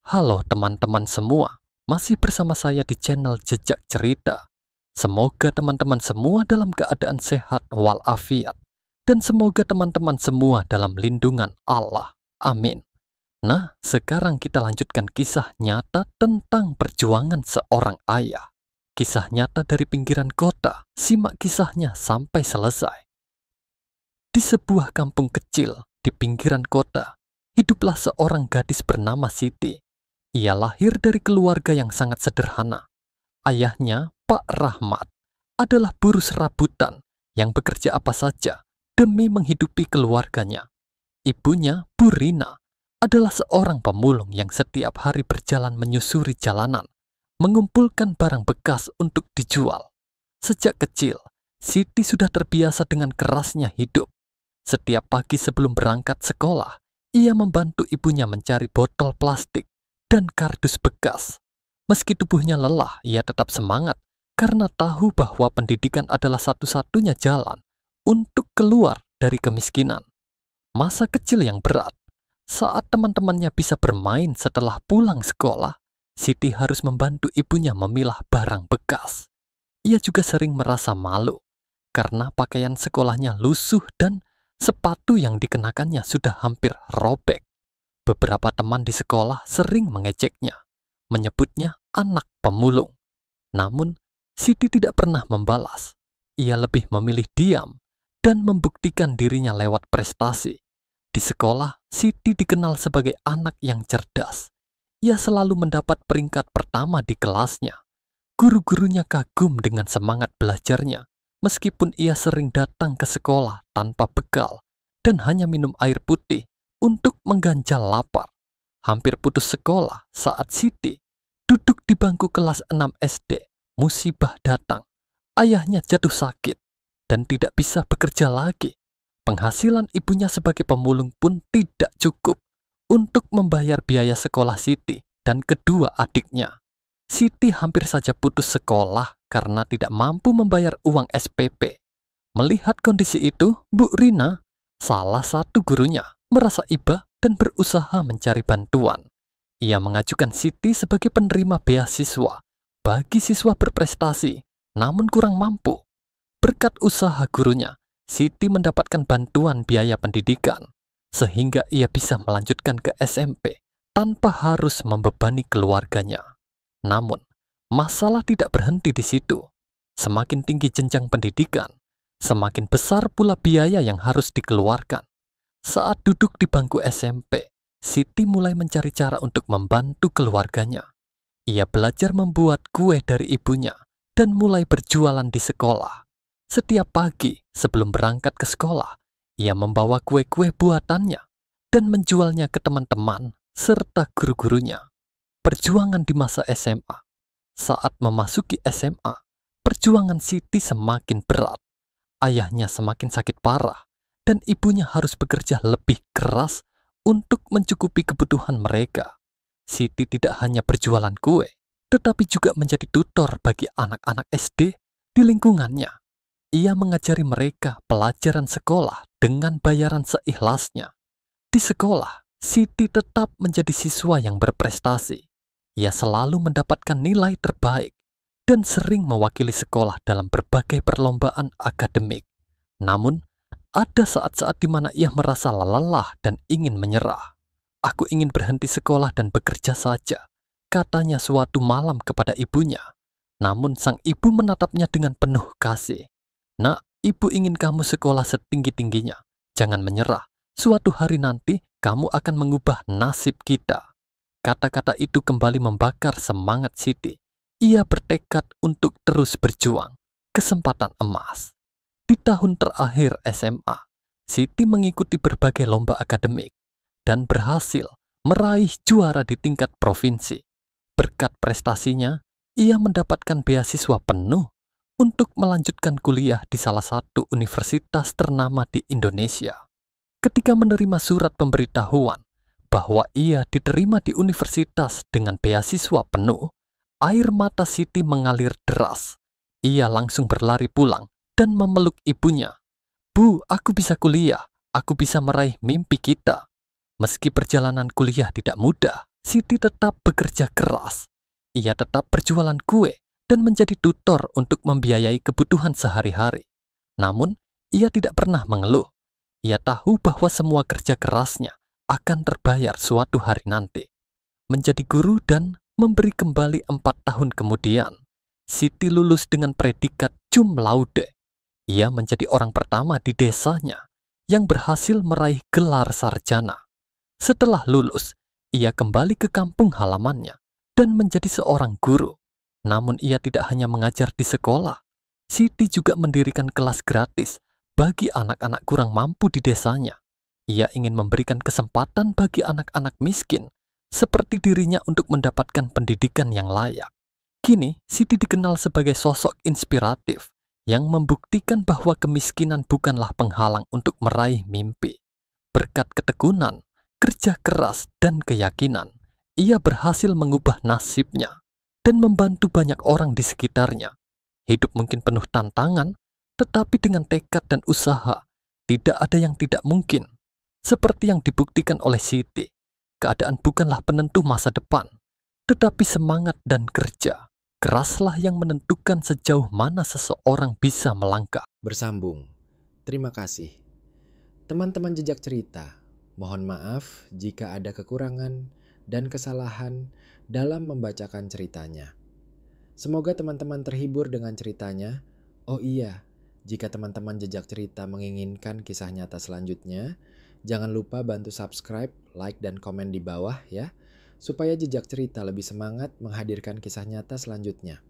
Halo teman-teman semua, masih bersama saya di channel Jejak Cerita. Semoga teman-teman semua dalam keadaan sehat walafiat. Dan semoga teman-teman semua dalam lindungan Allah. Amin. Nah, sekarang kita lanjutkan kisah nyata tentang perjuangan seorang ayah. Kisah nyata dari pinggiran kota, simak kisahnya sampai selesai. Di sebuah kampung kecil di pinggiran kota, hiduplah seorang gadis bernama Siti. Ia lahir dari keluarga yang sangat sederhana. Ayahnya, Pak Rahmat, adalah buruh serabutan yang bekerja apa saja demi menghidupi keluarganya. Ibunya, Bu Rina, adalah seorang pemulung yang setiap hari berjalan menyusuri jalanan, mengumpulkan barang bekas untuk dijual. Sejak kecil, Siti sudah terbiasa dengan kerasnya hidup. Setiap pagi sebelum berangkat sekolah, ia membantu ibunya mencari botol plastik dan kardus bekas. Meski tubuhnya lelah, ia tetap semangat karena tahu bahwa pendidikan adalah satu-satunya jalan untuk keluar dari kemiskinan. Masa kecil yang berat. Saat teman-temannya bisa bermain setelah pulang sekolah, Siti harus membantu ibunya memilah barang bekas. Ia juga sering merasa malu karena pakaian sekolahnya lusuh dan sepatu yang dikenakannya sudah hampir robek. Beberapa teman di sekolah sering mengejeknya, menyebutnya anak pemulung. Namun, Siti tidak pernah membalas. Ia lebih memilih diam dan membuktikan dirinya lewat prestasi. Di sekolah, Siti dikenal sebagai anak yang cerdas. Ia selalu mendapat peringkat pertama di kelasnya. Guru-gurunya kagum dengan semangat belajarnya, meskipun ia sering datang ke sekolah tanpa bekal dan hanya minum air putih untuk mengganjal lapar. Hampir putus sekolah saat Siti duduk di bangku kelas 6 SD. Musibah datang. Ayahnya jatuh sakit dan tidak bisa bekerja lagi. Penghasilan ibunya sebagai pemulung pun tidak cukup untuk membayar biaya sekolah Siti dan kedua adiknya. Siti hampir saja putus sekolah karena tidak mampu membayar uang SPP. Melihat kondisi itu, Bu Rina, salah satu gurunya, merasa iba dan berusaha mencari bantuan. Ia mengajukan Siti sebagai penerima beasiswa bagi siswa berprestasi, namun kurang mampu. Berkat usaha gurunya, Siti mendapatkan bantuan biaya pendidikan, sehingga ia bisa melanjutkan ke SMP tanpa harus membebani keluarganya. Namun, masalah tidak berhenti di situ. Semakin tinggi jenjang pendidikan, semakin besar pula biaya yang harus dikeluarkan. Saat duduk di bangku SMP, Siti mulai mencari cara untuk membantu keluarganya. Ia belajar membuat kue dari ibunya dan mulai berjualan di sekolah. Setiap pagi sebelum berangkat ke sekolah, ia membawa kue-kue buatannya dan menjualnya ke teman-teman serta guru-gurunya. Perjuangan di masa SMA. Saat memasuki SMA, perjuangan Siti semakin berat. Ayahnya semakin sakit parah, dan ibunya harus bekerja lebih keras untuk mencukupi kebutuhan mereka. Siti tidak hanya berjualan kue, tetapi juga menjadi tutor bagi anak-anak SD di lingkungannya. Ia mengajari mereka pelajaran sekolah dengan bayaran seikhlasnya. Di sekolah, Siti tetap menjadi siswa yang berprestasi. Ia selalu mendapatkan nilai terbaik dan sering mewakili sekolah dalam berbagai perlombaan akademik. Namun, ada saat-saat di mana ia merasa lelah dan ingin menyerah. "Aku ingin berhenti sekolah dan bekerja saja," katanya suatu malam kepada ibunya. Namun sang ibu menatapnya dengan penuh kasih. "Nak, ibu ingin kamu sekolah setinggi-tingginya. Jangan menyerah. Suatu hari nanti kamu akan mengubah nasib kita." Kata-kata itu kembali membakar semangat Siti. Ia bertekad untuk terus berjuang. Kesempatan emas. Di tahun terakhir SMA, Siti mengikuti berbagai lomba akademik dan berhasil meraih juara di tingkat provinsi. Berkat prestasinya, ia mendapatkan beasiswa penuh untuk melanjutkan kuliah di salah satu universitas ternama di Indonesia. Ketika menerima surat pemberitahuan bahwa ia diterima di universitas dengan beasiswa penuh, air mata Siti mengalir deras. Ia langsung berlari pulang dan memeluk ibunya. "Bu, aku bisa kuliah. Aku bisa meraih mimpi kita." Meski perjalanan kuliah tidak mudah, Siti tetap bekerja keras. Ia tetap berjualan kue dan menjadi tutor untuk membiayai kebutuhan sehari-hari. Namun, ia tidak pernah mengeluh. Ia tahu bahwa semua kerja kerasnya akan terbayar suatu hari nanti. Menjadi guru dan memberi kembali 4 tahun kemudian, Siti lulus dengan predikat cum laude. Ia menjadi orang pertama di desanya yang berhasil meraih gelar sarjana. Setelah lulus, ia kembali ke kampung halamannya dan menjadi seorang guru. Namun ia tidak hanya mengajar di sekolah. Siti juga mendirikan kelas gratis bagi anak-anak kurang mampu di desanya. Ia ingin memberikan kesempatan bagi anak-anak miskin seperti dirinya untuk mendapatkan pendidikan yang layak. Kini, Siti dikenal sebagai sosok inspiratif yang membuktikan bahwa kemiskinan bukanlah penghalang untuk meraih mimpi. Berkat ketekunan, kerja keras, dan keyakinan, ia berhasil mengubah nasibnya dan membantu banyak orang di sekitarnya. Hidup mungkin penuh tantangan, tetapi dengan tekad dan usaha, tidak ada yang tidak mungkin. Seperti yang dibuktikan oleh Siti, keadaan bukanlah penentu masa depan, tetapi semangat dan kerja keraslah yang menentukan sejauh mana seseorang bisa melangkah. Bersambung. Terima kasih. Teman-teman jejak cerita, mohon maaf jika ada kekurangan dan kesalahan dalam membacakan ceritanya. Semoga teman-teman terhibur dengan ceritanya. Oh iya, jika teman-teman jejak cerita menginginkan kisah nyata selanjutnya, jangan lupa bantu subscribe, like, dan komen di bawah ya, supaya jejak cerita lebih semangat menghadirkan kisah nyata selanjutnya.